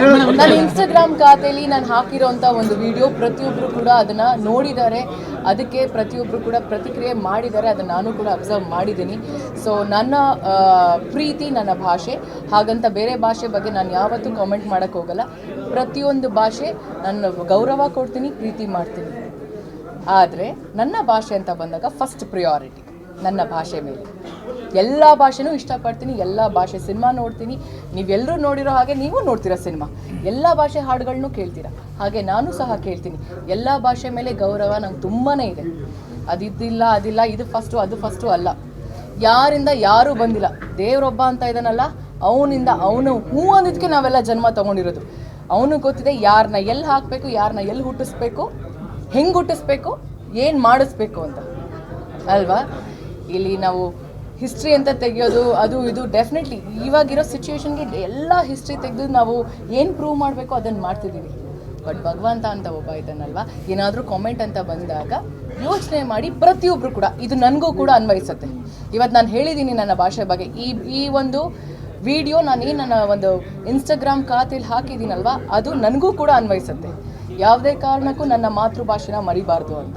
ನನ್ನ ಇನ್ಸ್ಟಾಗ್ರಾಮ್ ಖಾತೆಯಲ್ಲಿ ನಾನು ಹಾಕಿರೋಂಥ ಒಂದು ವಿಡಿಯೋ ಪ್ರತಿಯೊಬ್ಬರು ಕೂಡ ಅದನ್ನು ನೋಡಿದ್ದಾರೆ, ಅದಕ್ಕೆ ಪ್ರತಿಯೊಬ್ಬರು ಕೂಡ ಪ್ರತಿಕ್ರಿಯೆ ಮಾಡಿದ್ದಾರೆ, ಅದನ್ನು ನಾನು ಕೂಡ ಅಬ್ಸರ್ವ್ ಮಾಡಿದ್ದೀನಿ. ಸೊ ನನ್ನ ಪ್ರೀತಿ ನನ್ನ ಭಾಷೆ, ಹಾಗಂತ ಬೇರೆ ಭಾಷೆ ಬಗ್ಗೆ ನಾನು ಯಾವತ್ತೂ ಕಾಮೆಂಟ್ ಮಾಡೋಕ್ಕೆ ಹೋಗಲ್ಲ. ಪ್ರತಿಯೊಂದು ಭಾಷೆ ನಾನು ಗೌರವ ಕೊಡ್ತೀನಿ, ಪ್ರೀತಿ ಮಾಡ್ತೀನಿ. ಆದರೆ ನನ್ನ ಭಾಷೆ ಅಂತ ಬಂದಾಗ ಫಸ್ಟ್ ಪ್ರಿಯಾರಿಟಿ ನನ್ನ ಭಾಷೆ ಮೇಲೆ. ಎಲ್ಲ ಭಾಷೆನೂ ಇಷ್ಟಪಡ್ತೀನಿ, ಎಲ್ಲ ಭಾಷೆ ಸಿನಿಮಾ ನೋಡ್ತೀನಿ. ನೀವೆಲ್ಲರೂ ನೋಡಿರೋ ಹಾಗೆ ನೀವು ನೋಡ್ತೀರಾ ಸಿನಿಮಾ, ಎಲ್ಲ ಭಾಷೆ ಹಾಡುಗಳನ್ನೂ ಕೇಳ್ತೀರಾ, ಹಾಗೆ ನಾನು ಸಹ ಕೇಳ್ತೀನಿ. ಎಲ್ಲ ಭಾಷೆ ಮೇಲೆ ಗೌರವ ನಂಗೆ ತುಂಬಾ ಇದೆ. ಅದಿಲ್ಲ ಇದು ಫಸ್ಟು ಅದು ಫಸ್ಟು ಅಲ್ಲ. ಯಾರಿಂದ ಯಾರೂ ಬಂದಿಲ್ಲ, ದೇವರೊಬ್ಬ ಅಂತ ಇದ್ದಾನಲ್ಲ, ಅವನಿಂದ ಅವನು ಹೂ ಅಂದಿದ್ದಕ್ಕೆ ನಾವೆಲ್ಲ ಜನ್ಮ ತೊಗೊಂಡಿರೋದು. ಅವನು ಗೊತ್ತಿದೆ ಯಾರನ್ನ ಎಲ್ಲಿ ಹಾಕಬೇಕು, ಯಾರನ್ನ ಎಲ್ಲಿ ಹುಟ್ಟಿಸ್ಬೇಕು, ಹೆಂಗೆ ಹುಟ್ಟಿಸ್ಬೇಕು, ಏನು ಮಾಡಿಸ್ಬೇಕು ಅಂತ ಅಲ್ವಾ. ಇಲ್ಲಿ ನಾವು ಹಿಸ್ಟ್ರಿ ಅಂತ ತೆಗೆಯೋದು ಅದು ಇದು ಡೆಫಿನೆಟ್ಲಿ ಇವಾಗಿರೋ ಸಿಚುವೇಶನ್ಗೆ ಎಲ್ಲ ಹಿಸ್ಟ್ರಿ ತೆಗೆದು ನಾವು ಏನು ಪ್ರೂವ್ ಮಾಡಬೇಕು ಅದನ್ನು ಮಾಡ್ತಿದ್ದೀವಿ. ಬಟ್ ಭಗವಂತ ಅಂತ ಒಬ್ಬ ಇದ್ದಾನಲ್ವ, ಏನಾದರೂ ಕಾಮೆಂಟ್ ಅಂತ ಬಂದಾಗ ಯೋಚನೆ ಮಾಡಿ ಪ್ರತಿಯೊಬ್ಬರು ಕೂಡ ಇದು ನನಗೂ ಕೂಡ ಅನ್ವಯಿಸುತ್ತೆ. ಇವತ್ತು ನಾನು ಹೇಳಿದ್ದೀನಿ ನನ್ನ ಭಾಷೆ ಬಗ್ಗೆ. ಈ ಒಂದು ವಿಡಿಯೋ ನಾನೇನು ನನ್ನ ಒಂದು ಇನ್ಸ್ಟಾಗ್ರಾಮ್ ಖಾತೆಯಲ್ಲಿ ಹಾಕಿದ್ದೀನಲ್ವ, ಅದು ನನಗೂ ಕೂಡ ಅನ್ವಯಿಸುತ್ತೆ. ಯಾವುದೇ ಕಾರಣಕ್ಕೂ ನನ್ನ ಮಾತೃಭಾಷೆನ ಮರಿಬಾರ್ದು ಅಂತ.